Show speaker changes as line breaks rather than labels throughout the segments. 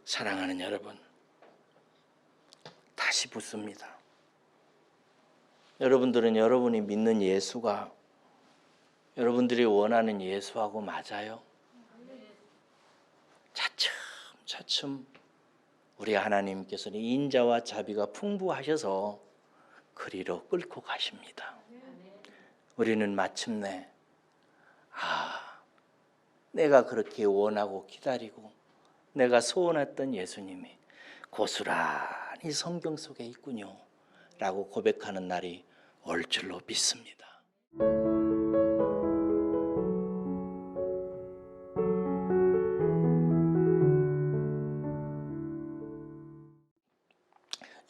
사랑하는 여러분, 다시 묻습니다. 여러분들은 여러분이 믿는 예수가 여러분들이 원하는 예수하고 맞아요? 차츰 우리 하나님께서는 인자와 자비가 풍부하셔서 그리로 끌고 가십니다. 우리는 마침내 내가 그렇게 원하고 기다리고 내가 소원했던 예수님이 고스란히 성경 속에 있군요 라고 고백하는 날이 올 줄로 믿습니다.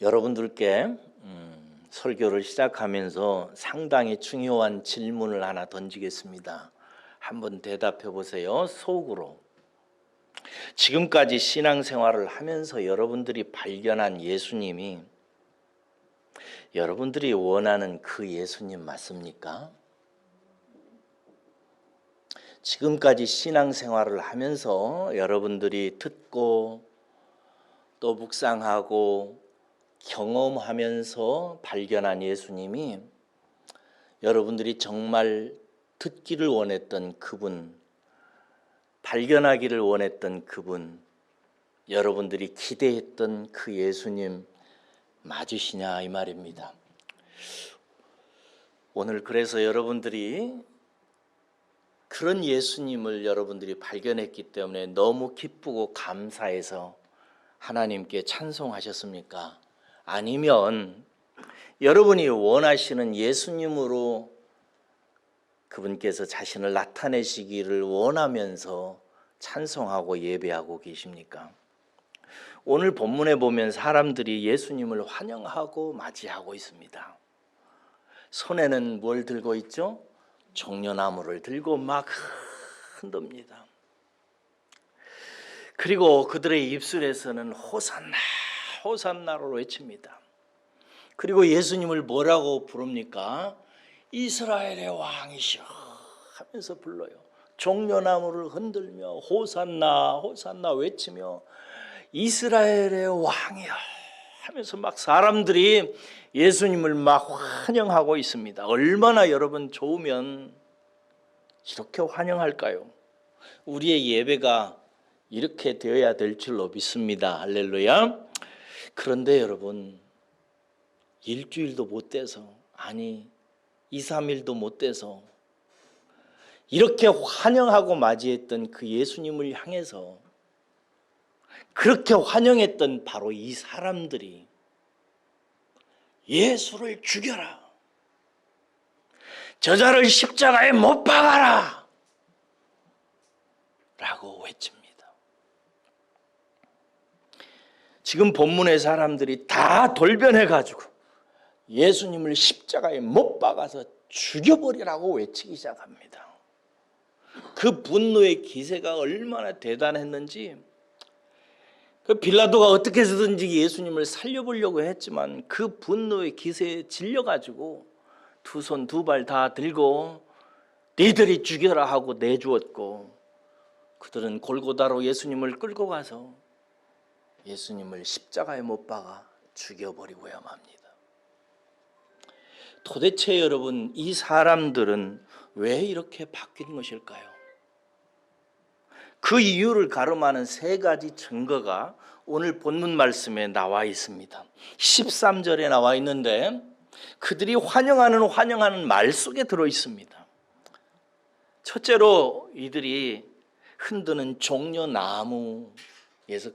여러분들께 설교를 시작하면서 상당히 중요한 질문을 하나 던지겠습니다. 한번 대답해 보세요. 속으로. 지금까지 신앙생활을 하면서 여러분들이 발견한 예수님이 여러분들이 원하는 그 예수님 맞습니까? 지금까지 신앙생활을 하면서 여러분들이 듣고 또 묵상하고 경험하면서 발견한 예수님이 여러분들이 정말 듣기를 원했던 그분, 발견하기를 원했던 그분, 여러분들이 기대했던 그 예수님 맞으시냐 이 말입니다. 오늘 그래서 여러분들이 그런 예수님을 여러분들이 발견했기 때문에 너무 기쁘고 감사해서 하나님께 찬송하셨습니까? 아니면 여러분이 원하시는 예수님으로 그분께서 자신을 나타내시기를 원하면서 찬송하고 예배하고 계십니까? 오늘 본문에 보면 사람들이 예수님을 환영하고 맞이하고 있습니다. 손에는 뭘 들고 있죠? 종려나무를 들고 막 흔듭니다. 그리고 그들의 입술에서는 호산나 호산나로 외칩니다. 그리고 예수님을 뭐라고 부릅니까? 이스라엘의 왕이시여 하면서 불러요. 종려나무를 흔들며 호산나 호산나 외치며 이스라엘의 왕이여 하면서 막 사람들이 예수님을 막 환영하고 있습니다. 얼마나 여러분 좋으면 이렇게 환영할까요? 우리의 예배가 이렇게 되어야 될 줄로 믿습니다. 할렐루야. 그런데 여러분 일주일도 못 돼서 아니 2, 3일도 못 돼서 이렇게 환영하고 맞이했던 그 예수님을 향해서 그렇게 환영했던 바로 이 사람들이 예수를 죽여라, 저자를 십자가에 못 박아라 라고 외칩니다. 지금 본문의 사람들이 다 돌변해가지고 예수님을 십자가에 못 박아서 죽여버리라고 외치기 시작합니다. 그 분노의 기세가 얼마나 대단했는지 그 빌라도가 어떻게 해서든지 예수님을 살려보려고 했지만 그 분노의 기세에 질려가지고 두 손 두 발 다 들고 니들이 죽여라 하고 내주었고 그들은 골고다로 예수님을 끌고 가서 예수님을 십자가에 못 박아 죽여버리고야 맙니다. 도대체 여러분 이 사람들은 왜 이렇게 바뀐 것일까요? 그 이유를 가름하는 세 가지 증거가 오늘 본문 말씀에 나와 있습니다. 13절에 나와 있는데 그들이 환영하는 말 속에 들어 있습니다. 첫째로 이들이 흔드는 종려나무에서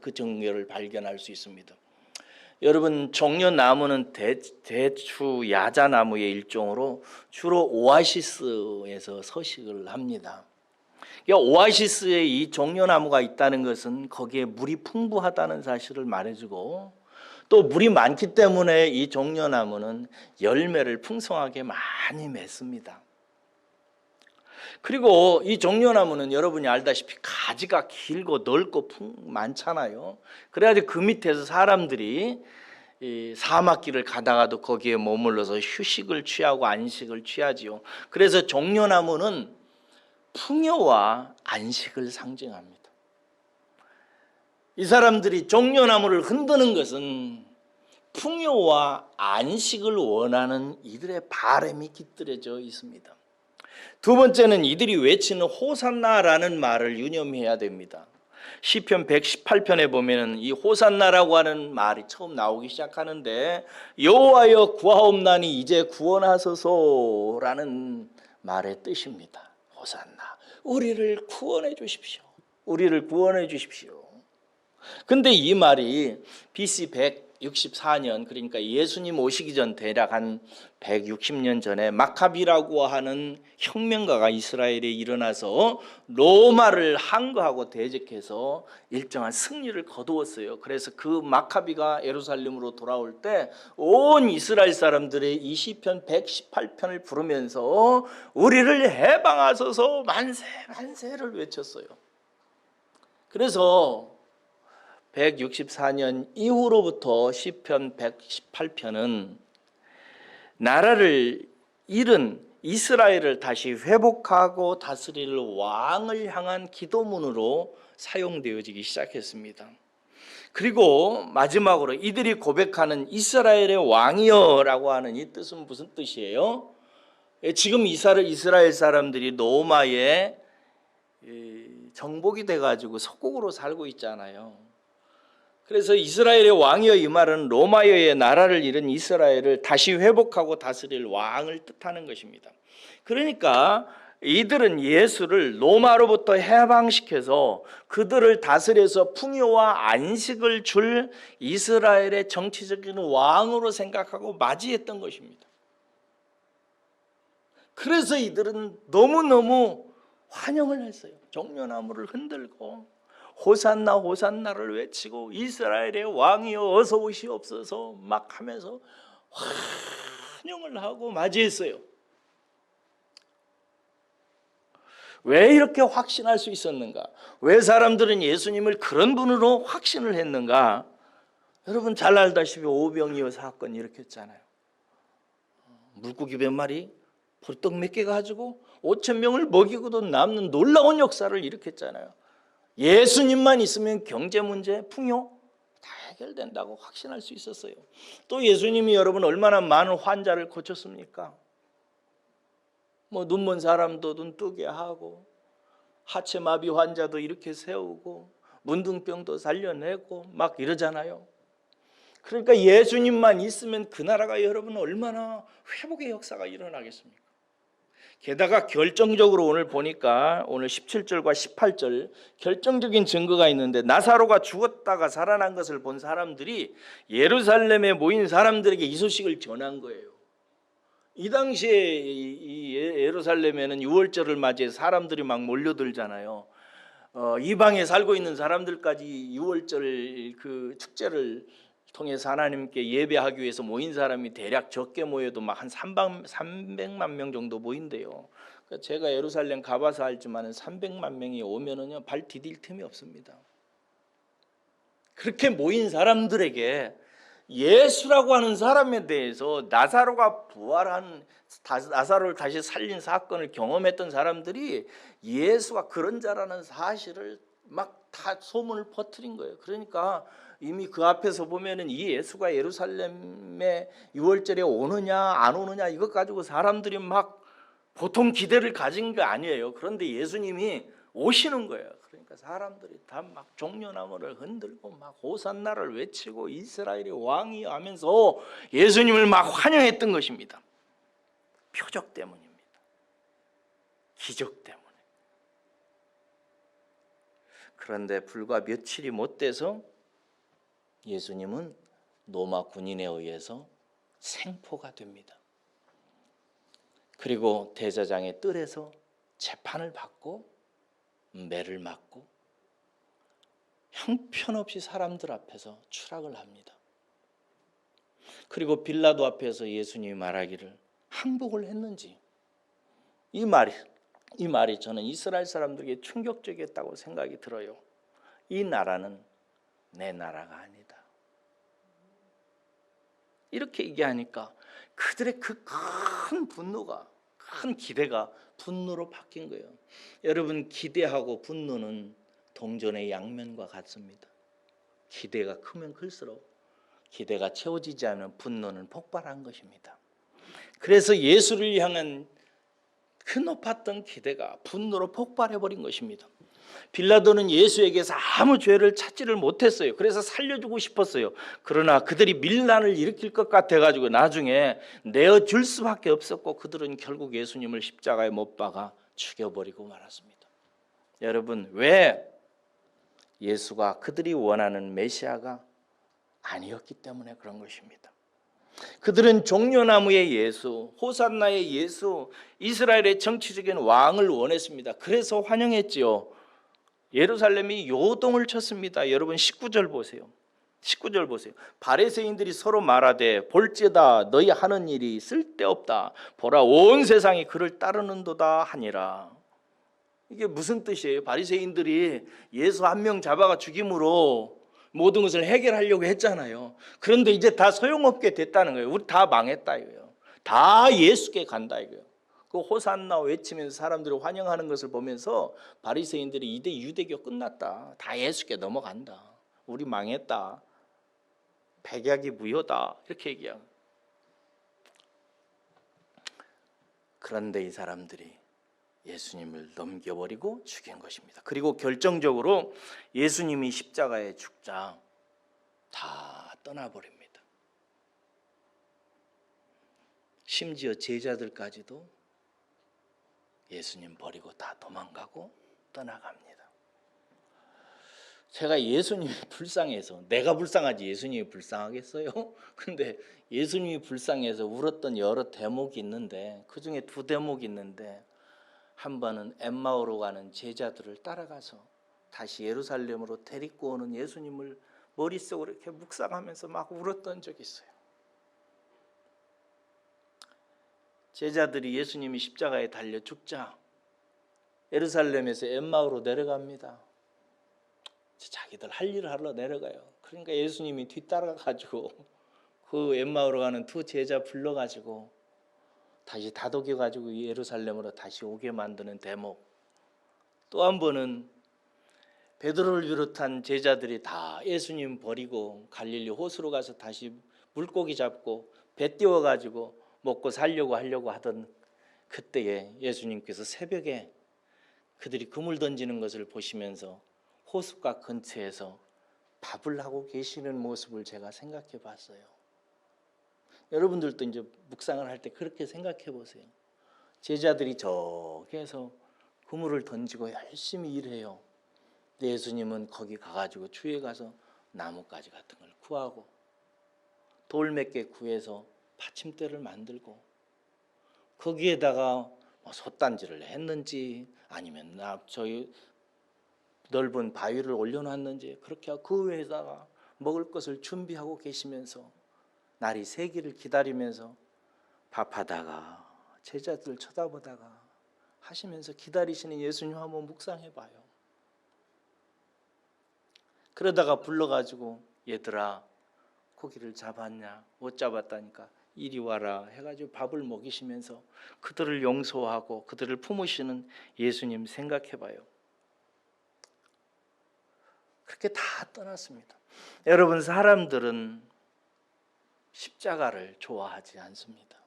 그 증거를 발견할 수 있습니다. 여러분 종려나무는 대추 야자나무의 일종으로 주로 오아시스에서 서식을 합니다. 오아시스에 이 종려나무가 있다는 것은 거기에 물이 풍부하다는 사실을 말해주고 또 물이 많기 때문에 이 종려나무는 열매를 풍성하게 많이 맺습니다. 그리고 이 종려나무는 여러분이 알다시피 가지가 길고 넓고 많잖아요. 그래가지고 그 밑에서 사람들이 이 사막길을 가다가도 거기에 머물러서 휴식을 취하고 안식을 취하지요. 그래서 종려나무는 풍요와 안식을 상징합니다. 이 사람들이 종려나무를 흔드는 것은 풍요와 안식을 원하는 이들의 바람이 깃들여져 있습니다. 두 번째는 이들이 외치는 호산나라는 말을 유념해야 됩니다. 시편 118편에 보면은 이 호산나라고 하는 말이 처음 나오기 시작하는데 여호와여 구하옵나니 이제 구원하소서라는 말의 뜻입니다. 호산나, 우리를 구원해 주십시오. 우리를 구원해 주십시오. 근데 이 말이 BC 164년, 그러니까 예수님 오시기 전 대략 한 160년 전에 마카비라고 하는 혁명가가 이스라엘에 일어나서 로마를 항거하고 대적해서 일정한 승리를 거두었어요. 그래서 그 마카비가 예루살렘으로 돌아올 때 온 이스라엘 사람들의 이 시편 118편을 부르면서 우리를 해방하소서 만세 만세를 외쳤어요. 그래서 164년 이후로부터 시편 118편은 나라를 잃은 이스라엘을 다시 회복하고 다스릴 왕을 향한 기도문으로 사용되어지기 시작했습니다. 그리고 마지막으로 이들이 고백하는 이스라엘의 왕이여라고 하는 이 뜻은 무슨 뜻이에요? 지금 이스라엘 사람들이 로마의 정복이 돼가지고 속국으로 살고 있잖아요. 그래서 이스라엘의 왕이여 이 말은 로마여의 나라를 잃은 이스라엘을 다시 회복하고 다스릴 왕을 뜻하는 것입니다. 그러니까 이들은 예수를 로마로부터 해방시켜서 그들을 다스려서 풍요와 안식을 줄 이스라엘의 정치적인 왕으로 생각하고 맞이했던 것입니다. 그래서 이들은 너무너무 환영을 했어요. 종려나무를 흔들고 호산나 호산나를 외치고 이스라엘의 왕이여 어서 오시옵소서 막 하면서 환영을 하고 맞이했어요. 왜 이렇게 확신할 수 있었는가? 왜 사람들은 예수님을 그런 분으로 확신을 했는가? 여러분 잘 알다시피 오병이어 사건 일으켰잖아요. 물고기 몇 마리 벌떡 몇 개 가지고 5천 명을 먹이고도 남는 놀라운 역사를 일으켰잖아요. 예수님만 있으면 경제 문제, 풍요 다 해결된다고 확신할 수 있었어요. 또 예수님이 여러분 얼마나 많은 환자를 고쳤습니까? 뭐 눈먼 사람도 눈 뜨게 하고 하체마비 환자도 이렇게 세우고 문둥병도 살려내고 막 이러잖아요. 그러니까 예수님만 있으면 그 나라가 여러분 얼마나 회복의 역사가 일어나겠습니까? 게다가 결정적으로 오늘 보니까 오늘 17절과 18절 결정적인 증거가 있는데 나사로가 죽었다가 살아난 것을 본 사람들이 예루살렘에 모인 사람들에게 이 소식을 전한 거예요. 이 당시에 이 예루살렘에는 유월절을 맞이해 사람들이 막 몰려들잖아요. 이방에 살고 있는 사람들까지 유월절 그 축제를 통해서 하나님께 예배하기 위해서 모인 사람이 대략 적게 모여도 막 한 300만 명 정도 모인대요. 그러니까 제가 예루살렘 가봐서 알지만 300만 명이 오면은요 발 디딜 틈이 없습니다. 그렇게 모인 사람들에게 예수라고 하는 사람에 대해서 나사로가 부활한 나사로를 다시 살린 사건을 경험했던 사람들이 예수가 그런 자라는 사실을 막 다 소문을 퍼뜨린 거예요. 그러니까 이미 그 앞에서 보면은 이 예수가 예루살렘에 유월절에 오느냐 안 오느냐 이것 가지고 사람들이 막 보통 기대를 가진 게 아니에요. 그런데 예수님이 오시는 거예요. 그러니까 사람들이 다 막 종려나무를 흔들고 막 호산나를 외치고 이스라엘의 왕이 하면서 예수님을 막 환영했던 것입니다. 표적 때문입니다. 기적 때문에. 그런데 불과 며칠이 못 돼서 예수님은 로마 군인에 의해서 생포가 됩니다. 그리고 대제사장의 뜰에서 재판을 받고 매를 맞고 형편없이 사람들 앞에서 추락을 합니다. 그리고 빌라도 앞에서 예수님이 말하기를 항복을 했는지 이 말이 저는 이스라엘 사람들에게 충격적이었다고 생각이 들어요. 이 나라는 내 나라가 아니다. 이렇게 얘기하니까 그들의 그 큰 분노가 큰 기대가 분노로 바뀐 거예요. 여러분 기대하고 분노는 동전의 양면과 같습니다. 기대가 크면 클수록 기대가 채워지지 않으면 분노는 폭발한 것입니다. 그래서 예수를 향한 그 높았던 기대가 분노로 폭발해버린 것입니다. 빌라도는 예수에게서 아무 죄를 찾지를 못했어요. 그래서 살려주고 싶었어요. 그러나 그들이 밀란을 일으킬 것 같아가지고 나중에 내어줄 수밖에 없었고 그들은 결국 예수님을 십자가에 못 박아 죽여버리고 말았습니다. 여러분, 왜? 예수가 그들이 원하는 메시아가 아니었기 때문에 그런 것입니다. 그들은 종려나무의 예수, 호산나의 예수, 이스라엘의 정치적인 왕을 원했습니다. 그래서 환영했지요. 예루살렘이 요동을 쳤습니다. 여러분 19절 보세요. 19절 보세요. 바리새인들이 서로 말하되 볼지어다 너희 하는 일이 쓸데없다. 보라 온 세상이 그를 따르는도다 하니라. 이게 무슨 뜻이에요? 바리새인들이 예수 한 명 잡아가 죽임으로 모든 것을 해결하려고 했잖아요. 그런데 이제 다 소용없게 됐다는 거예요. 우리 다 망했다 이거예요. 다 예수께 간다 이거예요. 그 호산나 외치면서 사람들을 환영하는 것을 보면서 바리새인들이 이제 유대교 끝났다. 다 예수께 넘어간다. 우리 망했다. 백약이 무효다. 이렇게 얘기하고. 그런데 이 사람들이 예수님을 넘겨버리고 죽인 것입니다. 그리고 결정적으로 예수님이 십자가에 죽자 다 떠나버립니다. 심지어 제자들까지도 예수님 버리고 다 도망가고 떠나갑니다. 제가 예수님이 불쌍해서, 내가 불쌍하지 예수님이 불쌍하겠어요? 근데 예수님이 불쌍해서 울었던 여러 대목이 있는데 그 중에 두 대목이 있는데 한 번은 엠마오로 가는 제자들을 따라가서 다시 예루살렘으로 데리고 오는 예수님을 머릿속으로 이렇게 묵상하면서 막 울었던 적이 있어요. 제자들이 예수님이 십자가에 달려 죽자 예루살렘에서 엠마오로 내려갑니다. 자기들 할 일을 하러 내려가요. 그러니까 예수님이 뒤따라가가지고 그 엠마오로 가는 두 제자 불러가지고 다시 다독여가지고 예루살렘으로 다시 오게 만드는 대목. 또 한 번은 베드로를 비롯한 제자들이 다 예수님 버리고 갈릴리 호수로 가서 다시 물고기 잡고 배 띄워가지고 먹고 살려고 하려고 하던 그때에 예수님께서 새벽에 그들이 그물 던지는 것을 보시면서 호숫가 근처에서 밥을 하고 계시는 모습을 제가 생각해 봤어요. 여러분들도 이제 묵상을 할 때 그렇게 생각해 보세요. 제자들이 저기에서 그물을 던지고 열심히 일해요. 예수님은 거기 가가지고 추위에 가서 나뭇가지 같은 걸 구하고 돌 몇 개 구해서 받침대를 만들고 거기에다가 뭐 솥단지를 했는지 아니면 저희 넓은 바위를 올려놨는지 그렇게 하고 그 위에다가 먹을 것을 준비하고 계시면서 날이 새기를 기다리면서 밥하다가 제자들 쳐다보다가 하시면서 기다리시는 예수님 한번 묵상해 봐요. 그러다가 불러가지고 얘들아 고기를 잡았냐? 못 잡았다니까 이리 와라 해가지고 밥을 먹이시면서 그들을 용서하고 그들을 품으시는 예수님 생각해 봐요. 그렇게 다 떠났습니다. 여러분 사람들은 십자가를 좋아하지 않습니다.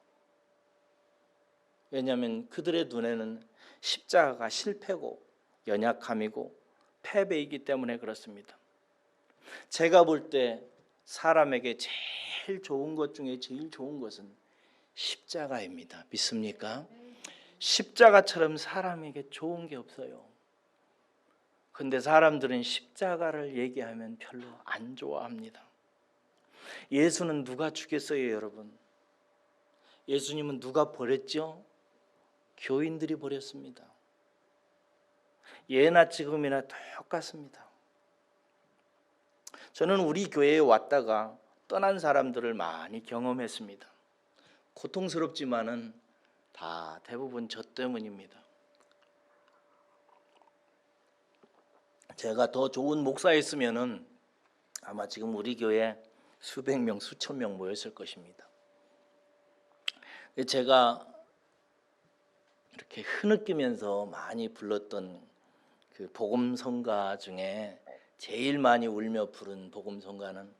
왜냐하면 그들의 눈에는 십자가가 실패고 연약함이고 패배이기 때문에 그렇습니다. 제가 볼 때 사람에게 제일 좋은 것 중에 제일 좋은 것은 십자가입니다. 믿습니까? 십자가처럼 사람에게 좋은 게 없어요. 근데 사람들은 십자가를 얘기하면 별로 안 좋아합니다. 예수는 누가 죽였어요, 여러분? 예수님은 누가 버렸죠? 교인들이 버렸습니다. 예나 지금이나 똑같습니다. 저는 우리 교회에 왔다가 떠난 사람들을 많이 경험했습니다. 고통스럽지만은 다 대부분 저 때문입니다. 제가 더 좋은 목사였으면은 아마 지금 우리 교회 수백 명, 수천 명 모였을 것입니다. 제가 이렇게 흐느끼면서 많이 불렀던 그 복음 성가 중에 제일 많이 울며 부른 복음성가는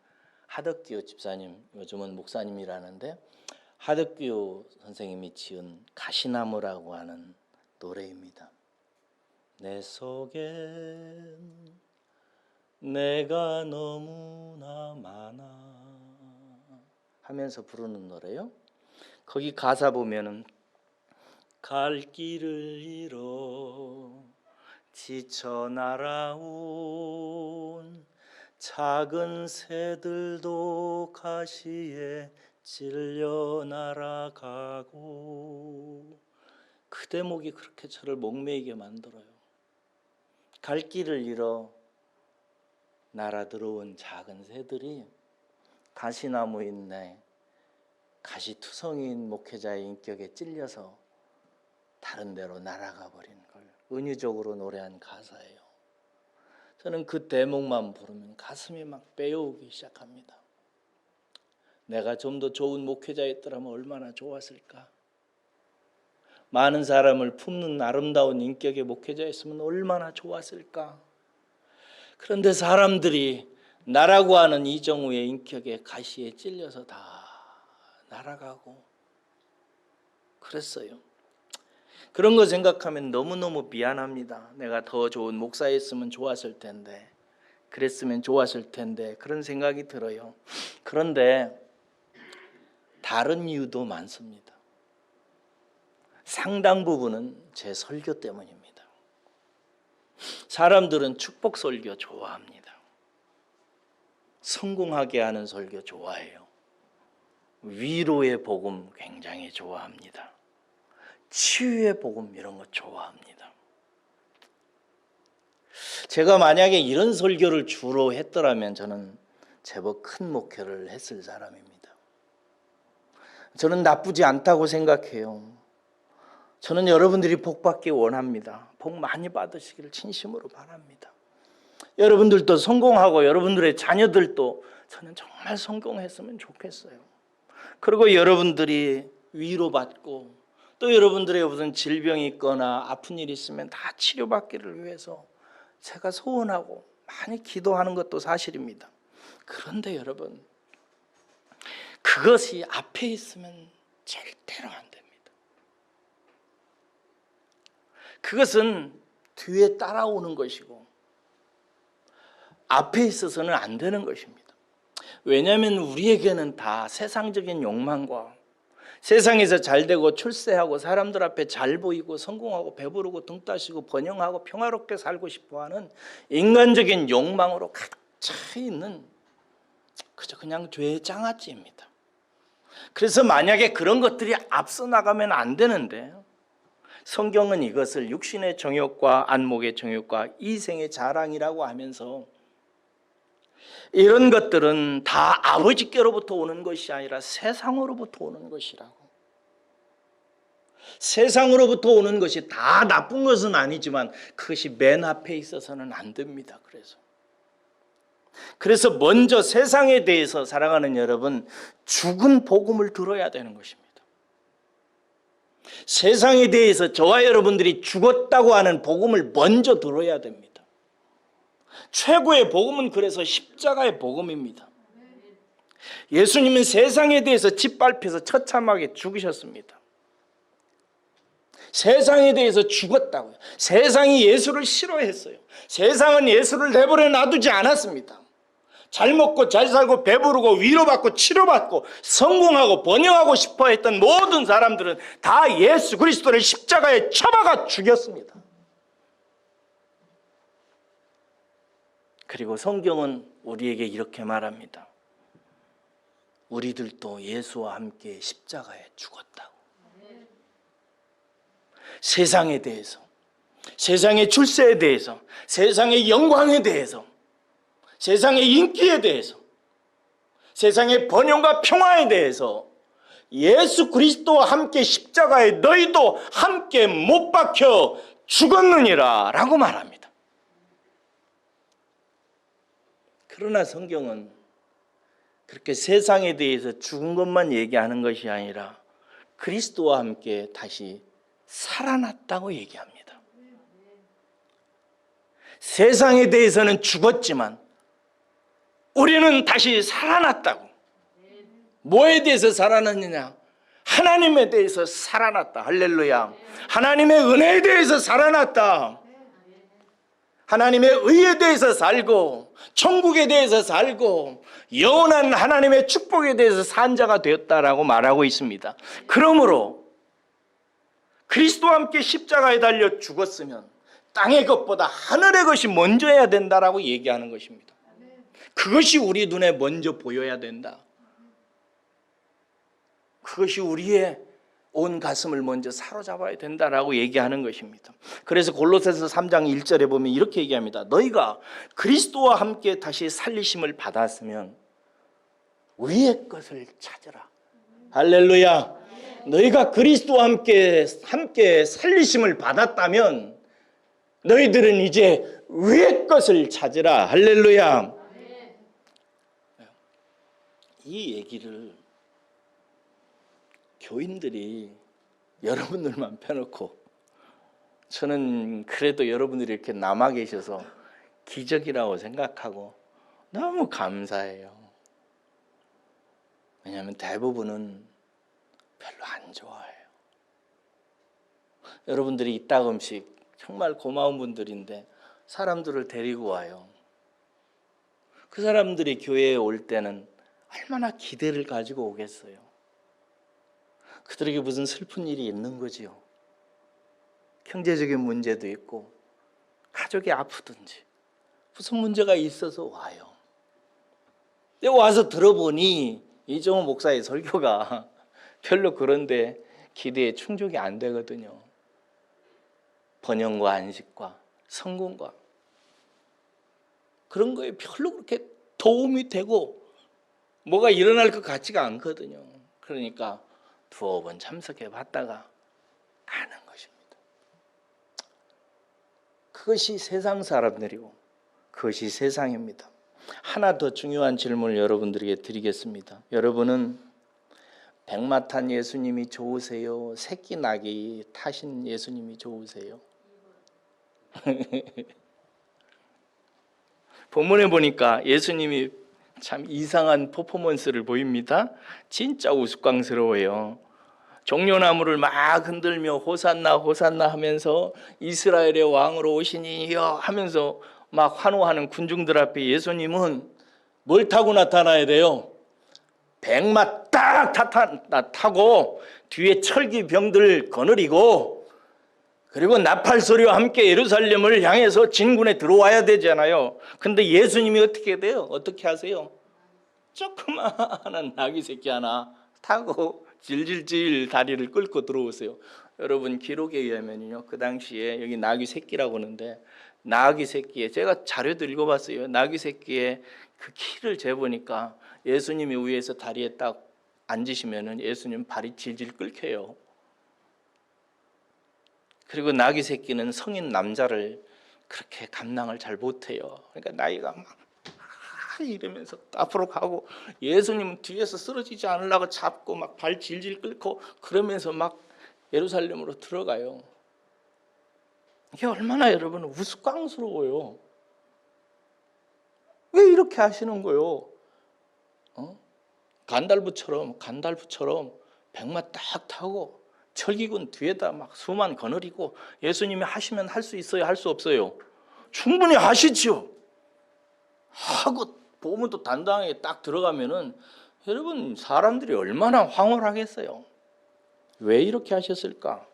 하덕기요 집사님, 요즘은 목사님이라는데 하덕기요 선생님이 지은 가시나무라고 하는 노래입니다. 내 속엔 내가 너무나 많아 하면서 부르는 노래요. 거기 가사 보면은 갈 길을 잃어 지쳐 날아온 작은 새들도 가시에 찔려 날아가고, 그 대목이 그렇게 저를 목매이게 만들어요. 갈 길을 잃어 날아 들어온 작은 새들이 가시나무인 가시투성이인 목회자의 인격에 찔려서 다른 데로 날아가 버린 걸 은유적으로 노래한 가사예요. 저는 그 대목만 부르면 가슴이 막 베어오기 시작합니다. 내가 좀 더 좋은 목회자였더라면 얼마나 좋았을까. 많은 사람을 품는 아름다운 인격의 목회자였으면 얼마나 좋았을까. 그런데 사람들이 나라고 하는 이정우의 인격에 가시에 찔려서 다 날아가고 그랬어요. 그런 거 생각하면 너무너무 미안합니다. 내가 더 좋은 목사였으면 좋았을 텐데, 그랬으면 좋았을 텐데, 그런 생각이 들어요. 그런데 다른 이유도 많습니다. 상당 부분은 제 설교 때문입니다. 사람들은 축복 설교 좋아합니다. 성공하게 하는 설교 좋아해요. 위로의 복음 굉장히 좋아합니다. 치유의 복음 이런 거 좋아합니다. 제가 만약에 이런 설교를 주로 했더라면 저는 제법 큰 목회를 했을 사람입니다. 저는 나쁘지 않다고 생각해요. 저는 여러분들이 복 받기 원합니다. 복 많이 받으시기를 진심으로 바랍니다. 여러분들도 성공하고 여러분들의 자녀들도 저는 정말 성공했으면 좋겠어요. 그리고 여러분들이 위로받고 또 여러분들의 무슨 질병이 있거나 아픈 일이 있으면 다 치료받기를 위해서 제가 소원하고 많이 기도하는 것도 사실입니다. 그런데 여러분, 그것이 앞에 있으면 절대로 안 됩니다. 그것은 뒤에 따라오는 것이고 앞에 있어서는 안 되는 것입니다. 왜냐하면 우리에게는 다 세상적인 욕망과 세상에서 잘되고 출세하고 사람들 앞에 잘 보이고 성공하고 배부르고 등 따시고 번영하고 평화롭게 살고 싶어하는 인간적인 욕망으로 가득 차 있는 그냥 죄의 장아찌입니다. 그래서 만약에 그런 것들이 앞서 나가면 안 되는데, 성경은 이것을 육신의 정욕과 안목의 정욕과 이생의 자랑이라고 하면서 이런 것들은 다 아버지께로부터 오는 것이 아니라 세상으로부터 오는 것이라고. 세상으로부터 오는 것이 다 나쁜 것은 아니지만 그것이 맨 앞에 있어서는 안 됩니다. 그래서 먼저 세상에 대해서 사랑하는 여러분, 죽은 복음을 들어야 되는 것입니다. 세상에 대해서 저와 여러분들이 죽었다고 하는 복음을 먼저 들어야 됩니다. 최고의 복음은 그래서 십자가의 복음입니다. 예수님은 세상에 대해서 짓밟혀서 처참하게 죽으셨습니다. 세상에 대해서 죽었다고요. 세상이 예수를 싫어했어요. 세상은 예수를 내버려 놔두지 않았습니다. 잘 먹고 잘 살고 배부르고 위로받고 치료받고 성공하고 번영하고 싶어 했던 모든 사람들은 다 예수 그리스도를 십자가에 쳐박아 죽였습니다. 그리고 성경은 우리에게 이렇게 말합니다. 우리들도 예수와 함께 십자가에 죽었다고. 세상에 대해서, 세상의 출세에 대해서, 세상의 영광에 대해서, 세상의 인기에 대해서, 세상의 번영과 평화에 대해서 예수 그리스도와 함께 십자가에 너희도 함께 못 박혀 죽었느니라 라고 말합니다. 그러나 성경은 그렇게 세상에 대해서 죽은 것만 얘기하는 것이 아니라 그리스도와 함께 다시 살아났다고 얘기합니다. 세상에 대해서는 죽었지만 우리는 다시 살아났다고. 뭐에 대해서 살아났느냐? 하나님에 대해서 살아났다. 할렐루야. 하나님의 은혜에 대해서 살아났다. 하나님의 의에 대해서 살고 천국에 대해서 살고 영원한 하나님의 축복에 대해서 산 자가 되었다라고 말하고 있습니다. 그러므로 그리스도와 함께 십자가에 달려 죽었으면 땅의 것보다 하늘의 것이 먼저야 된다라고 얘기하는 것입니다. 그것이 우리 눈에 먼저 보여야 된다. 그것이 우리의 온 가슴을 먼저 사로잡아야 된다라고 얘기하는 것입니다. 그래서 골로새서 3장 1절에 보면 이렇게 얘기합니다. 너희가 그리스도와 함께 다시 살리심을 받았으면 위의 것을 찾으라. 할렐루야. 너희가 그리스도와 함께 살리심을 받았다면 너희들은 이제 위의 것을 찾으라. 할렐루야. 이 얘기를 교인들이 여러분들만 펴놓고, 저는 그래도 여러분들이 이렇게 남아 계셔서 기적이라고 생각하고 너무 감사해요. 왜냐하면 대부분은 별로 안 좋아해요. 여러분들이 이따금씩 정말 고마운 분들인데 사람들을 데리고 와요. 그 사람들이 교회에 올 때는 얼마나 기대를 가지고 오겠어요. 그들에게 무슨 슬픈 일이 있는 거지요. 경제적인 문제도 있고 가족이 아프든지 무슨 문제가 있어서 와요. 근데 와서 들어보니 이종호 목사의 설교가 별로 그런데 기대에 충족이 안 되거든요. 번영과 안식과 성공과 그런 거에 별로 그렇게 도움이 되고 뭐가 일어날 것 같지가 않거든요. 그러니까 두어 번 참석해 봤다가 가는 것입니다. 그것이 세상 사람들이고 그것이 세상입니다. 하나 더 중요한 질문을 여러분들에게 드리겠습니다. 여러분은 백마 탄 예수님이 좋으세요? 새끼 나귀 타신 예수님이 좋으세요? 본문에 보니까 예수님이 참 이상한 퍼포먼스를 보입니다. 진짜 우스꽝스러워요. 종려나무를 막 흔들며 호산나 호산나 하면서 이스라엘의 왕으로 오시니여 하면서 막 환호하는 군중들 앞에 예수님은 뭘 타고 나타나야 돼요? 백마 딱 타고 뒤에 철기병들 거느리고 그리고 나팔 소리와 함께 예루살렘을 향해서 진군에 들어와야 되잖아요. 근데 예수님이 어떻게 돼요? 어떻게 하세요? 조그마한 나귀 새끼 하나 타고 질질질 다리를 끌고 들어오세요. 여러분 기록에 의하면요, 그 당시에 여기 나귀 새끼라고 하는데 나귀 새끼에 제가 자료도 읽어봤어요. 나귀 새끼에 그 키를 재보니까 예수님이 위에서 다리에 딱 앉으시면은 예수님 발이 질질 끓여요. 그리고 나귀 새끼는 성인 남자를 그렇게 감당을 잘 못해요. 그러니까 나이가 막 이러면서 앞으로 가고 예수님은 뒤에서 쓰러지지 않으려고 잡고 막 발 질질 끓고 그러면서 막 예루살렘으로 들어가요. 이게 얼마나 여러분 우스꽝스러워요. 왜 이렇게 하시는 거요? 간달부처럼 백마 딱 타고 철기군 뒤에다 막 수만 거느리고 예수님이 하시면 할 수 있어요? 할 수 없어요? 충분히 하시죠. 하고 보문도 단단하게 딱 들어가면은 여러분 사람들이 얼마나 황홀하겠어요. 왜 이렇게 하셨을까?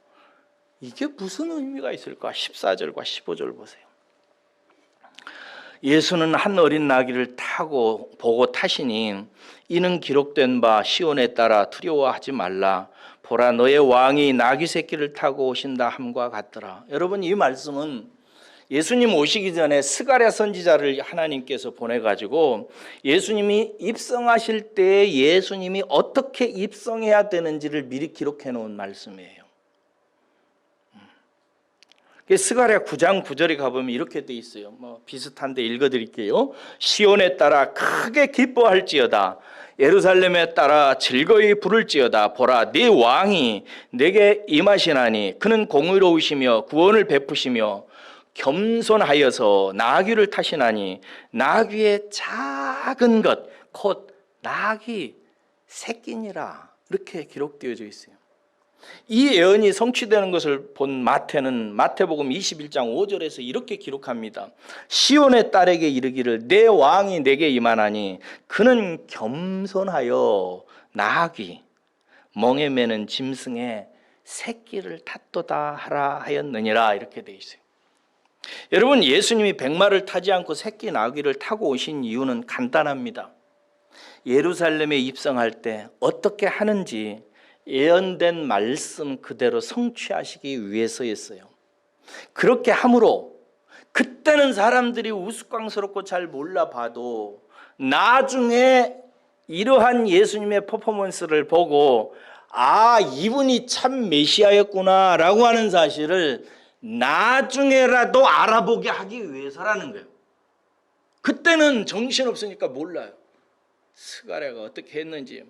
이게 무슨 의미가 있을까? 14절과 15절 보세요. 예수는 한 어린 나귀를 타고 보고 타시니 이는 기록된 바 시온에 따라 두려워하지 말라. 보라 너의 왕이 나귀 새끼를 타고 오신다 함과 같더라. 여러분 이 말씀은 예수님 오시기 전에 스가랴 선지자를 하나님께서 보내가지고 예수님이 입성하실 때 예수님이 어떻게 입성해야 되는지를 미리 기록해 놓은 말씀이에요. 스가랴 9장 9절에 가보면 이렇게 돼 있어요. 뭐 비슷한데 읽어드릴게요. 시온에 따라 크게 기뻐할지어다. 예루살렘에 따라 즐거이 부를지어다. 보라 네 왕이 내게 임하시나니 그는 공의로우시며 구원을 베푸시며 겸손하여서 나귀를 타시나니 나귀의 작은 것 곧 나귀 새끼니라 이렇게 기록되어져 있어요. 이 예언이 성취되는 것을 본 마태는 마태복음 21장 5절에서 이렇게 기록합니다. 시온의 딸에게 이르기를 내 왕이 내게 임하나니 그는 겸손하여 나귀 멍에 매는 짐승의 새끼를 탔도다 하라 하였느니라 이렇게 되어 있어요. 여러분, 예수님이 백마를 타지 않고 새끼 나귀를 타고 오신 이유는 간단합니다. 예루살렘에 입성할 때 어떻게 하는지 예언된 말씀 그대로 성취하시기 위해서였어요. 그렇게 함으로 그때는 사람들이 우스꽝스럽고 잘 몰라봐도 나중에 이러한 예수님의 퍼포먼스를 보고 아, 이분이 참 메시아였구나 라고 하는 사실을 나중에라도 알아보게 하기 위해서라는 거예요. 그때는 정신없으니까 몰라요. 스가랴가 어떻게 했는지,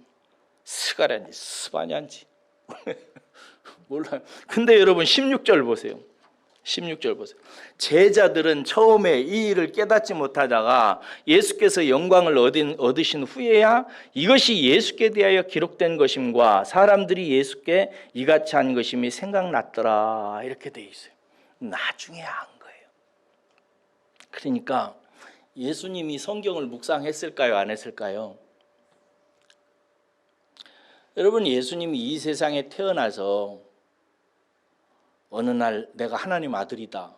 스가랴인지 스바냐인지 몰라요. 근데 여러분 16절 보세요. 16절 보세요. 제자들은 처음에 이 일을 깨닫지 못하다가 예수께서 영광을 얻으신 후에야 이것이 예수께 대하여 기록된 것임과 사람들이 예수께 이같이 한 것임이 생각났더라 이렇게 돼 있어요. 나중에 한 거예요. 그러니까 예수님이 성경을 묵상했을까요? 안 했을까요? 여러분, 예수님이 이 세상에 태어나서 어느 날 내가 하나님 아들이다,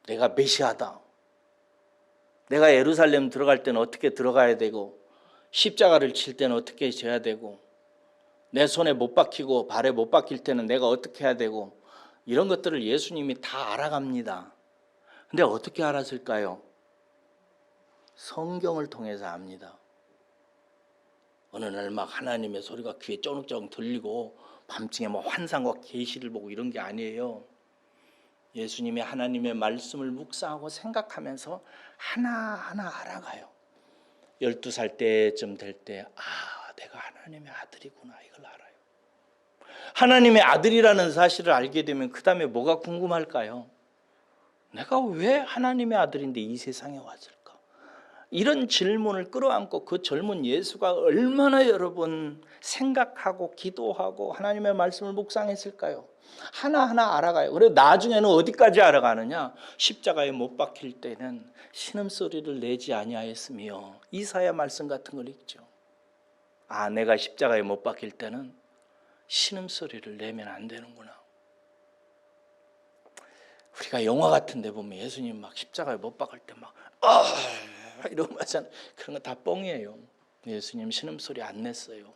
내가 메시아다, 내가 예루살렘 들어갈 때는 어떻게 들어가야 되고 십자가를 칠 때는 어떻게 져야 되고 내 손에 못 박히고 발에 못 박힐 때는 내가 어떻게 해야 되고 이런 것들을 예수님이 다 알아갑니다. 근데 어떻게 알았을까요? 성경을 통해서 압니다. 어느 날 막 하나님의 소리가 귀에 쩌눅쩌눅 들리고 밤중에 뭐 환상과 계시를 보고 이런 게 아니에요. 예수님이 하나님의 말씀을 묵상하고 생각하면서 하나하나 알아가요. 12살 때쯤 될 때 아, 내가 하나님의 아들이구나 이걸 알아요. 하나님의 아들이라는 사실을 알게 되면 그 다음에 뭐가 궁금할까요? 내가 왜 하나님의 아들인데 이 세상에 왔을까? 이런 질문을 끌어안고 그 젊은 예수가 얼마나 여러분 생각하고 기도하고 하나님의 말씀을 묵상했을까요? 하나하나 알아가요. 그래서 나중에는 어디까지 알아가느냐? 십자가에 못 박힐 때는 신음소리를 내지 아니하였으며 이사야 말씀 같은 걸 읽죠. 아, 내가 십자가에 못 박힐 때는 신음소리를 내면 안 되는구나. 우리가 영화 같은 데 보면 예수님 막 십자가에 못 박을 때 막 이러고 하잖아요. 그런 거 다 뻥이에요. 예수님 신음소리 안 냈어요.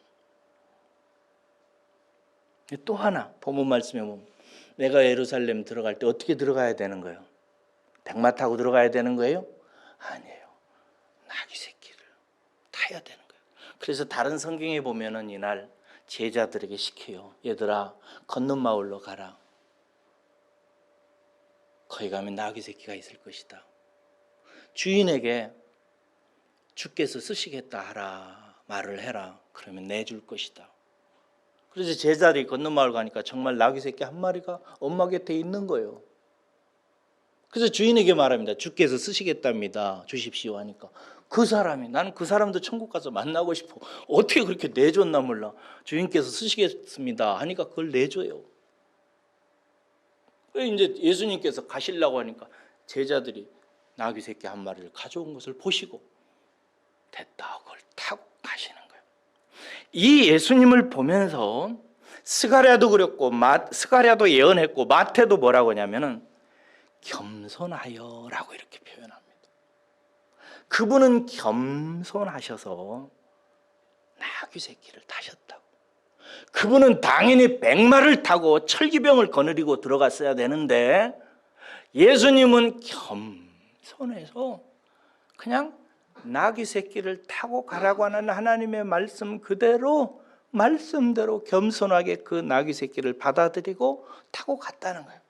또 하나 본문 말씀에 보면 내가 예루살렘 들어갈 때 어떻게 들어가야 되는 거예요? 백마 타고 들어가야 되는 거예요? 아니에요. 나귀 새끼를 타야 되는 거예요. 그래서 다른 성경에 보면은 이날 제자들에게 시켜요. 얘들아, 건넌 마을로 가라. 거기 가면 나귀 새끼가 있을 것이다. 주인에게 주께서 쓰시겠다 하라 말을 해라. 그러면 내줄 것이다. 그래서 제자들이 건넌 마을 가니까 정말 나귀 새끼 한 마리가 엄마 곁에 있는 거예요. 그래서 주인에게 말합니다. 주께서 쓰시겠답니다. 주십시오 하니까 그 사람이, 나는 그 사람도 천국 가서 만나고 싶어. 어떻게 그렇게 내줬나 몰라. 주인께서 쓰시겠습니다 하니까 그걸 내줘요. 이제 예수님께서 가시려고 하니까 제자들이 나귀 새끼 한 마리를 가져온 것을 보시고 됐다, 그걸 타고 가시는 거예요. 이 예수님을 보면서 스가랴도 그랬고 스가랴도 예언했고 마태도 뭐라고 하냐면은 겸손하여라고 이렇게 표현합니다. 그분은 겸손하셔서 나귀 새끼를 타셨다고. 그분은 당연히 백마를 타고 철기병을 거느리고 들어갔어야 되는데 예수님은 겸손해서 그냥 나귀 새끼를 타고 가라고 하는 하나님의 말씀 그대로 말씀대로 겸손하게 그 나귀 새끼를 받아들이고 타고 갔다는 거예요.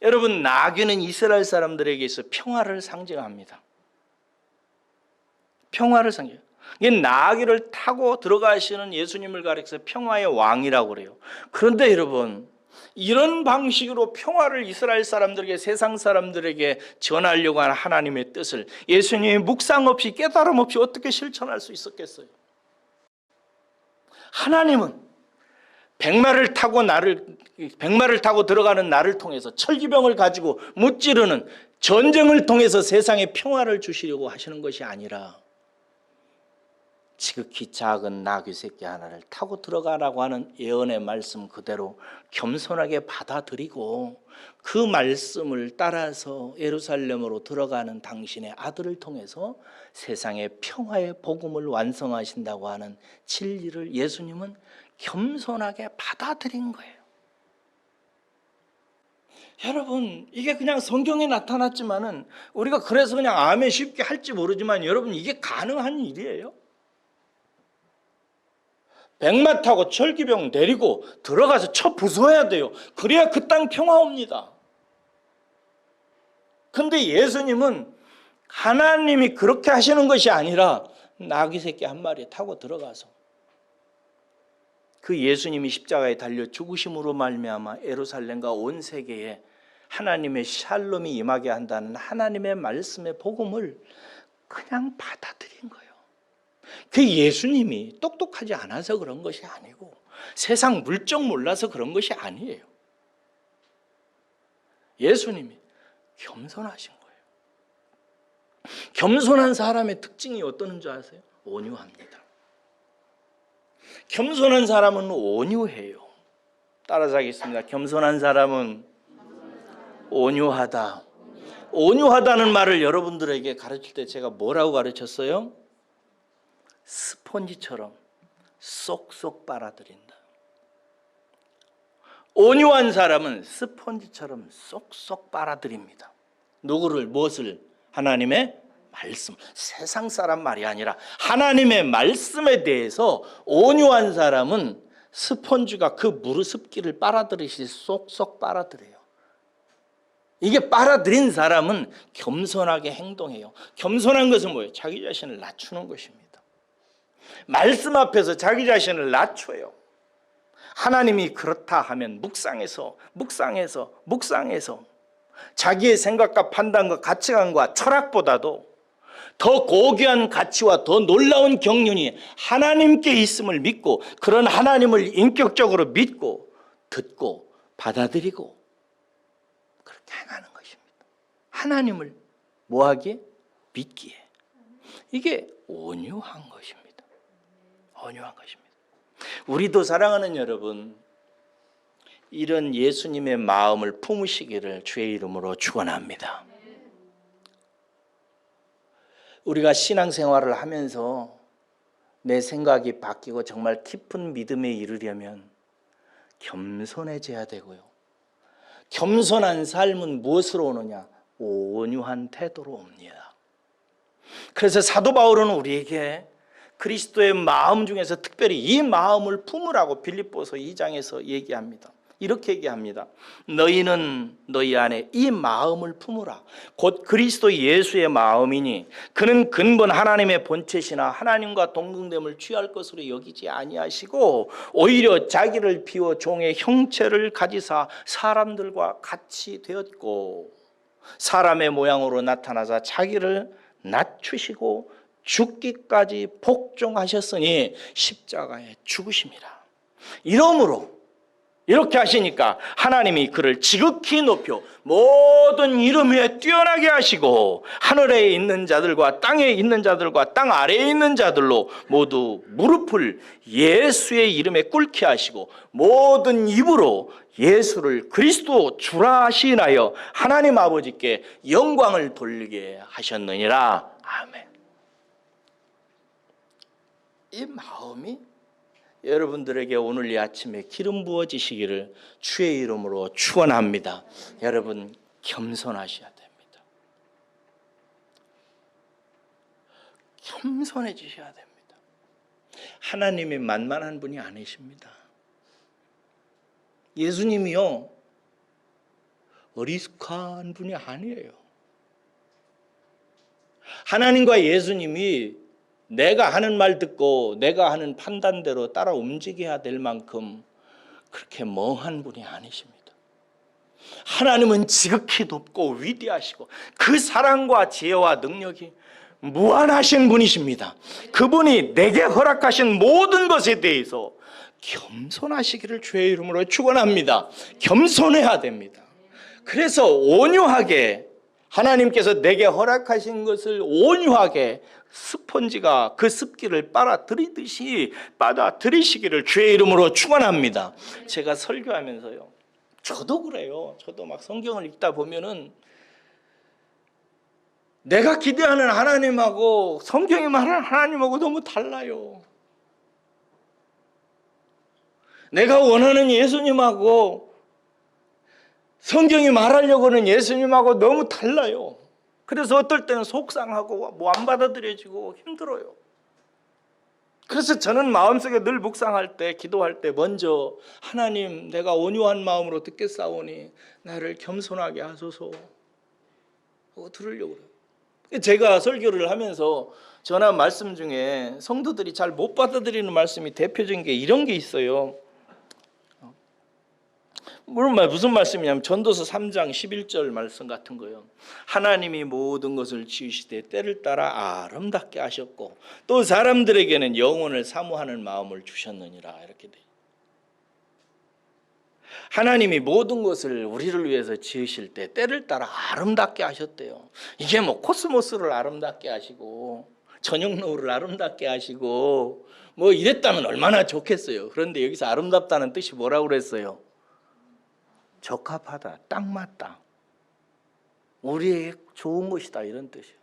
여러분, 나귀는 이스라엘 사람들에게 있어 평화를 상징합니다. 평화를 상징해요. 나귀를 타고 들어가시는 예수님을 가리켜서 평화의 왕이라고 그래요. 그런데 여러분, 이런 방식으로 평화를 이스라엘 사람들에게, 세상 사람들에게 전하려고 하는 하나님의 뜻을 예수님이 묵상 없이, 깨달음 없이 어떻게 실천할 수 있었겠어요? 하나님은 백마를 타고 들어가는 나를 통해서, 철기병을 가지고 무찌르는 전쟁을 통해서 세상에 평화를 주시려고 하시는 것이 아니라 지극히 작은 나귀 새끼 하나를 타고 들어가라고 하는 예언의 말씀 그대로 겸손하게 받아들이고, 그 말씀을 따라서 예루살렘으로 들어가는 당신의 아들을 통해서 세상의 평화의 복음을 완성하신다고 하는 진리를 예수님은 겸손하게 받아들인 거예요. 여러분, 이게 그냥 성경에 나타났지만은 우리가 그래서 그냥 아멘 쉽게 할지 모르지만, 여러분, 이게 가능한 일이에요. 백마 타고 철기병 내리고 들어가서 쳐 부숴야 돼요. 그래야 그 땅 평화옵니다. 근데 예수님은 하나님이 그렇게 하시는 것이 아니라 나귀 새끼 한 마리 타고 들어가서 그 예수님이 십자가에 달려 죽으심으로 말미암아 예루살렘과 온 세계에 하나님의 샬롬이 임하게 한다는 하나님의 말씀의 복음을 그냥 받아들인 거예요. 그 예수님이 똑똑하지 않아서 그런 것이 아니고 세상 물정 몰라서 그런 것이 아니에요. 예수님이 겸손하신 거예요. 겸손한 사람의 특징이 어떤 줄 아세요? 온유합니다. 겸손한 사람은 온유해요. 따라서 하겠습니다. 겸손한 사람은 온유하다. 온유하다는 말을 여러분들에게 가르칠 때 제가 뭐라고 가르쳤어요? 스폰지처럼 쏙쏙 빨아들인다. 온유한 사람은 스폰지처럼 쏙쏙 빨아들입니다. 누구를, 무엇을? 하나님의 말씀. 세상 사람 말이 아니라 하나님의 말씀에 대해서 온유한 사람은 스폰지가 그 무르습기를 빨아들이듯이 쏙쏙 빨아들여요. 이게 빨아들인 사람은 겸손하게 행동해요. 겸손한 것은 뭐예요? 자기 자신을 낮추는 것입니다. 말씀 앞에서 자기 자신을 낮춰요. 하나님이 그렇다 하면 묵상해서 자기의 생각과 판단과 가치관과 철학보다도 더 고귀한 가치와 더 놀라운 경륜이 하나님께 있음을 믿고, 그런 하나님을 인격적으로 믿고 듣고 받아들이고 그렇게 행하는 것입니다. 하나님을 뭐하기에? 믿기에. 이게 온유한 것입니다. 온유한 것입니다. 우리도 사랑하는 여러분, 이런 예수님의 마음을 품으시기를 주의 이름으로 축원합니다. 우리가 신앙생활을 하면서 내 생각이 바뀌고 정말 깊은 믿음에 이르려면 겸손해져야 되고요. 겸손한 삶은 무엇으로 오느냐? 온유한 태도로 옵니다. 그래서 사도 바울은 우리에게 그리스도의 마음 중에서 특별히 이 마음을 품으라고 빌립보서 2장에서 얘기합니다. 이렇게 얘기합니다. 너희는 너희 안에 이 마음을 품으라. 곧 그리스도 예수의 마음이니 그는 근본 하나님의 본체시나 하나님과 동등됨을 취할 것으로 여기지 아니하시고 오히려 자기를 비워 종의 형체를 가지사 사람들과 같이 되었고 사람의 모양으로 나타나사 자기를 낮추시고 죽기까지 복종하셨으니 십자가에 죽으심이라. 이러므로 이렇게 하시니까 하나님이 그를 지극히 높여 모든 이름 위에 뛰어나게 하시고 하늘에 있는 자들과 땅에 있는 자들과 땅 아래에 있는 자들로 모두 무릎을 예수의 이름에 꿇게 하시고 모든 입으로 예수를 그리스도 주라 하시나여 하나님 아버지께 영광을 돌리게 하셨느니라. 아멘. 이 마음이 여러분들에게 오늘 이 아침에 기름 부어지시기를 주의 이름으로 축원합니다. 여러분 겸손하셔야 됩니다. 겸손해지셔야 됩니다. 하나님이 만만한 분이 아니십니다. 예수님이요 어리숙한 분이 아니에요. 하나님과 예수님이 내가 하는 말 듣고 내가 하는 판단대로 따라 움직여야 될 만큼 그렇게 멍한 분이 아니십니다. 하나님은 지극히 높고 위대하시고 그 사랑과 지혜와 능력이 무한하신 분이십니다. 그분이 내게 허락하신 모든 것에 대해서 겸손하시기를 주의 이름으로 축원합니다. 겸손해야 됩니다. 그래서 온유하게 하나님께서 내게 허락하신 것을 온유하게 스펀지가 그 습기를 빨아들이듯이 빨아들이시기를 주의 이름으로 축원합니다. 제가 설교하면서요, 저도 그래요. 저도 막 성경을 읽다 보면은 내가 기대하는 하나님하고 성경이 말하는 하나님하고 너무 달라요. 내가 원하는 예수님하고 성경이 말하려고 하는 예수님하고 너무 달라요. 그래서 어떨 때는 속상하고 뭐 안 받아들여지고 힘들어요. 그래서 저는 마음속에 늘 묵상할 때, 기도할 때 먼저 하나님, 내가 온유한 마음으로 듣겠사오니 나를 겸손하게 하소서 하고 들으려고 그래요. 제가 설교를 하면서 전한 말씀 중에 성도들이 잘 못 받아들이는 말씀이 대표적인 게 이런 게 있어요. 무슨 말씀이냐면 전도서 3장 11절 말씀 같은 거예요. 하나님이 모든 것을 지으시되 때를 따라 아름답게 하셨고 또 사람들에게는 영혼을 사모하는 마음을 주셨느니라, 이렇게 돼요. 하나님이 모든 것을 우리를 위해서 지으실 때 때를 따라 아름답게 하셨대요. 이게 뭐 코스모스를 아름답게 하시고 저녁 노을을 아름답게 하시고 뭐 이랬다면 얼마나 좋겠어요. 그런데 여기서 아름답다는 뜻이 뭐라고 그랬어요? 적합하다, 딱 맞다, 우리에게 좋은 것이다, 이런 뜻이에요.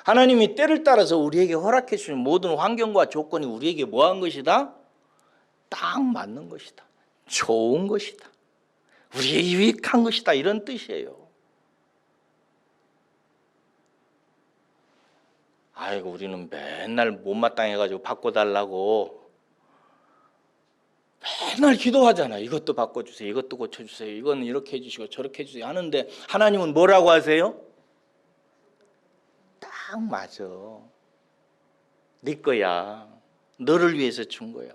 하나님이 때를 따라서 우리에게 허락해 주신 모든 환경과 조건이 우리에게 뭐한 것이다? 딱 맞는 것이다, 좋은 것이다, 우리의 유익한 것이다, 이런 뜻이에요. 아이고, 우리는 맨날 못마땅해가지고 바꿔달라고 맨날 기도하잖아요. 이것도 바꿔주세요, 이것도 고쳐주세요, 이건 이렇게 해주시고 저렇게 해주세요 하는데 하나님은 뭐라고 하세요? 딱 맞아, 네 거야, 너를 위해서 준 거야.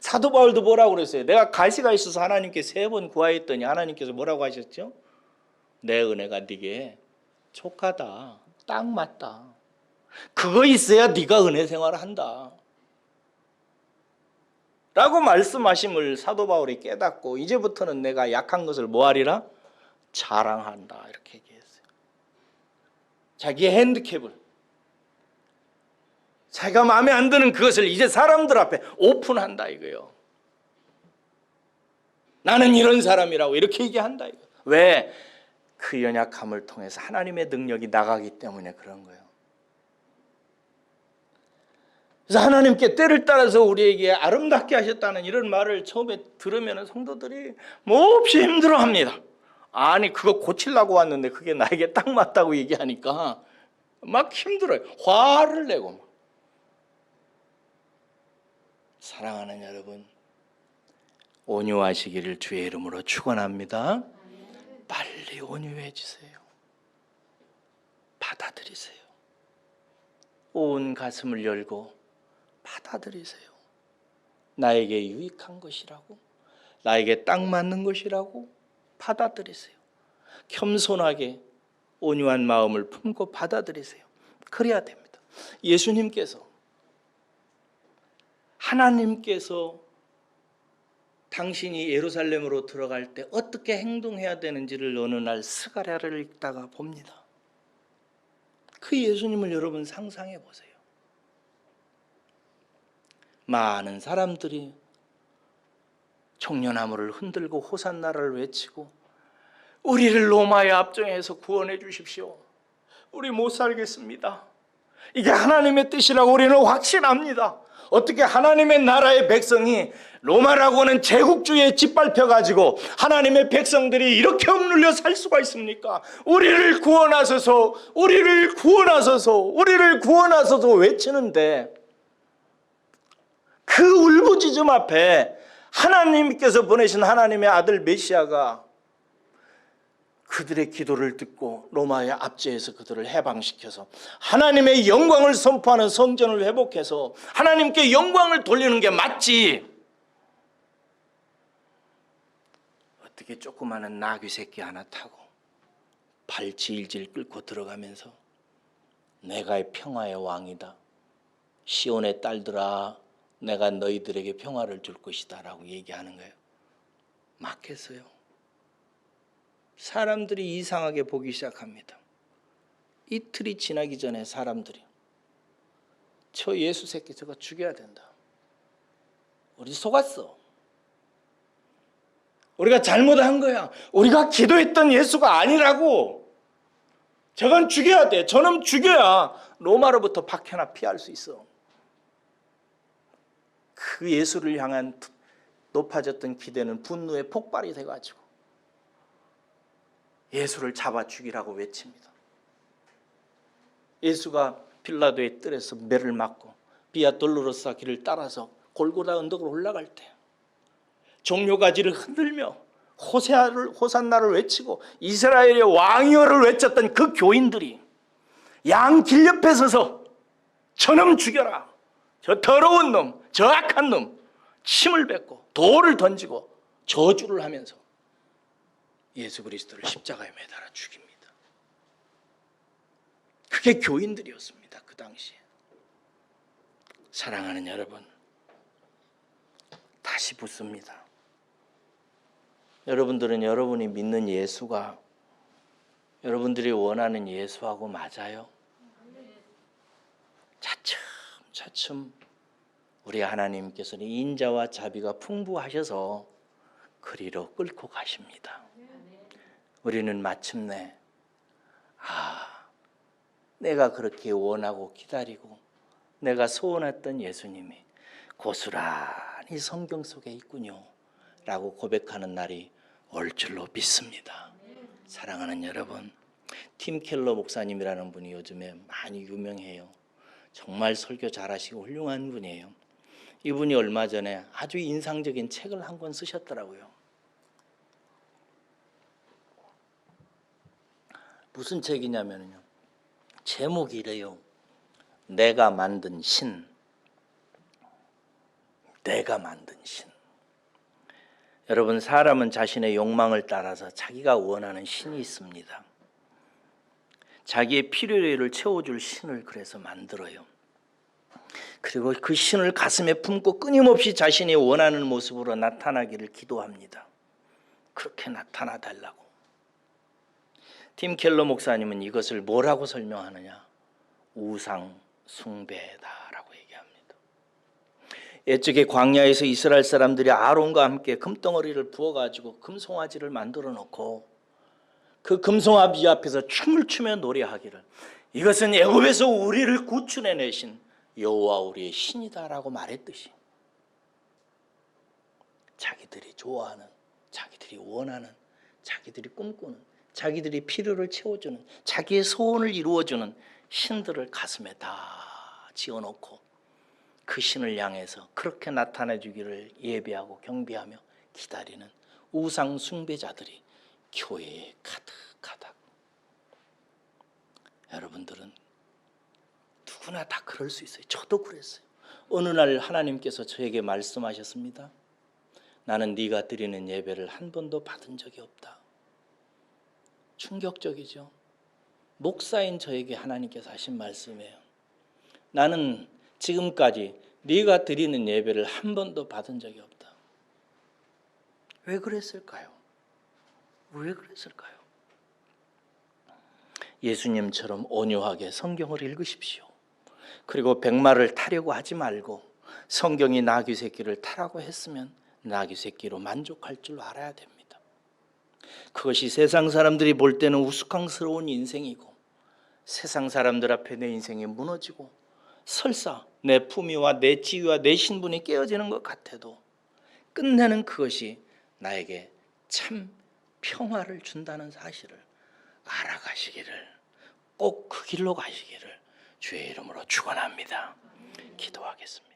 사도 바울도 뭐라고 그랬어요? 내가 가시가 있어서 하나님께 3번 구하였더니 하나님께서 뭐라고 하셨죠? 내 은혜가 네게 족하다, 딱 맞다, 그거 있어야 네가 은혜 생활을 한다 라고 말씀하심을 사도 바울이 깨닫고 이제부터는 내가 약한 것을 뭐하리라? 자랑한다, 이렇게 얘기했어요. 자기의 핸디캡을, 자기가 마음에 안 드는 그것을 이제 사람들 앞에 오픈한다, 이거요. 나는 이런 사람이라고 이렇게 얘기한다, 이거. 왜? 그 연약함을 통해서 하나님의 능력이 나가기 때문에 그런 거예요. 그래서 하나님께 때를 따라서 우리에게 아름답게 하셨다는 이런 말을 처음에 들으면 성도들이 몹시 힘들어합니다. 아니, 그거 고치려고 왔는데 그게 나에게 딱 맞다고 얘기하니까 막 힘들어요. 화를 내고 막. 사랑하는 여러분, 온유하시기를 주의 이름으로 축원합니다. 빨리 온유해지세요. 받아들이세요. 온 가슴을 열고 받아들이세요. 나에게 유익한 것이라고, 나에게 딱 맞는 것이라고 받아들이세요. 겸손하게 온유한 마음을 품고 받아들이세요. 그래야 됩니다. 예수님께서, 하나님께서 당신이 예루살렘으로 들어갈 때 어떻게 행동해야 되는지를 어느 날 스가랴를 읽다가 봅니다. 그 예수님을 여러분 상상해 보세요. 많은 사람들이 종려나무를 흔들고 호산나를 외치고 우리를 로마의 압정에서 구원해 주십시오, 우리 못 살겠습니다, 이게 하나님의 뜻이라고 우리는 확신합니다. 어떻게 하나님의 나라의 백성이 로마라고 하는 제국주의에 짓밟혀가지고 하나님의 백성들이 이렇게 억눌려 살 수가 있습니까? 우리를 구원하소서, 우리를 구원하소서, 우리를 구원하소서 외치는데 그 울부짖음 앞에 하나님께서 보내신 하나님의 아들 메시아가 그들의 기도를 듣고 로마의 압제에서 그들을 해방시켜서 하나님의 영광을 선포하는 성전을 회복해서 하나님께 영광을 돌리는 게 맞지, 어떻게 조그마한 나귀 새끼 하나 타고 발 질질 끌고 들어가면서 내가 평화의 왕이다. 시온의 딸들아, 내가 너희들에게 평화를 줄 것이다 라고 얘기하는 거예요. 맞겠어요? 사람들이 이상하게 보기 시작합니다. 이틀이 지나기 전에 사람들이 저 예수 새끼 저거 죽여야 된다. 우리 속았어. 우리가 잘못한 거야. 우리가 기도했던 예수가 아니라고. 저건 죽여야 돼. 저놈 죽여야 로마로부터 박해나 피할 수 있어. 그 예수를 향한 높아졌던 기대는 분노에 폭발이 돼가지고 예수를 잡아 죽이라고 외칩니다. 예수가 빌라도의 뜰에서 매를 맞고 비아 돌로로사 길을 따라서 골고다 언덕으로 올라갈 때 종려가지를 흔들며 호산나를 외치고 이스라엘의 왕이여를 외쳤던 그 교인들이 양 길 옆에 서서 저놈 죽여라, 저 더러운 놈, 저 악한 놈, 침을 뱉고 돌을 던지고 저주를 하면서 예수 그리스도를 십자가에 매달아 죽입니다. 그게 교인들이었습니다. 그 당시에. 사랑하는 여러분, 다시 묻습니다. 여러분들은 여러분이 믿는 예수가 여러분들이 원하는 예수하고 맞아요? 차츰 우리 하나님께서는 인자와 자비가 풍부하셔서 그리로 끌고 가십니다. 우리는 마침내 내가 그렇게 원하고 기다리고 내가 소원했던 예수님이 고스란히 성경 속에 있군요 라고 고백하는 날이 올 줄로 믿습니다. 사랑하는 여러분, 팀 켈러 목사님이라는 분이 요즘에 많이 유명해요. 정말 설교 잘하시고 훌륭한 분이에요. 이분이 얼마 전에 아주 인상적인 책을 한 권 쓰셨더라고요. 무슨 책이냐면요, 제목이 이래요. 내가 만든 신. 내가 만든 신. 여러분, 사람은 자신의 욕망을 따라서 자기가 원하는 신이 있습니다. 자기의 필요를 채워줄 신을 그래서 만들어요. 그리고 그 신을 가슴에 품고 끊임없이 자신이 원하는 모습으로 나타나기를 기도합니다. 그렇게 나타나 달라고. 팀 켈러 목사님은 이것을 뭐라고 설명하느냐? 우상 숭배다라고 얘기합니다. 옛적에 광야에서 이스라엘 사람들이 아론과 함께 금덩어리를 부어가지고 금송아지를 만들어 놓고 그 금송아지 앞에서 춤을 추며 노래하기를 이것은 애굽에서 우리를 구출해내신 여호와 우리의 신이다라고 말했듯이 자기들이 좋아하는, 자기들이 원하는, 자기들이 꿈꾸는, 자기들이 필요를 채워주는, 자기의 소원을 이루어주는 신들을 가슴에 다 지어놓고 그 신을 향해서 그렇게 나타내 주기를 예배하고 경배하며 기다리는 우상 숭배자들이 교회에 가득하다. 여러분들은 누구나 다 그럴 수 있어요. 저도 그랬어요. 어느 날 하나님께서 저에게 말씀하셨습니다. 나는 네가 드리는 예배를 한 번도 받은 적이 없다. 충격적이죠. 목사인 저에게 하나님께서 하신 말씀이에요. 나는 지금까지 네가 드리는 예배를 한 번도 받은 적이 없다. 왜 그랬을까요? 왜 그랬을까요? 예수님처럼 온유하게 성경을 읽으십시오. 그리고 백마를 타려고 하지 말고 성경이 나귀 새끼를 타라고 했으면 나귀 새끼로 만족할 줄 알아야 됩니다. 그것이 세상 사람들이 볼 때는 우스꽝스러운 인생이고 세상 사람들 앞에 내 인생이 무너지고 설사 내 품위와 내 지위와 내 신분이 깨어지는 것 같아도 끝내는 그것이 나에게 참 평화를 준다는 사실을 알아가시기를, 꼭 그 길로 가시기를 주의 이름으로 축원합니다. 기도하겠습니다.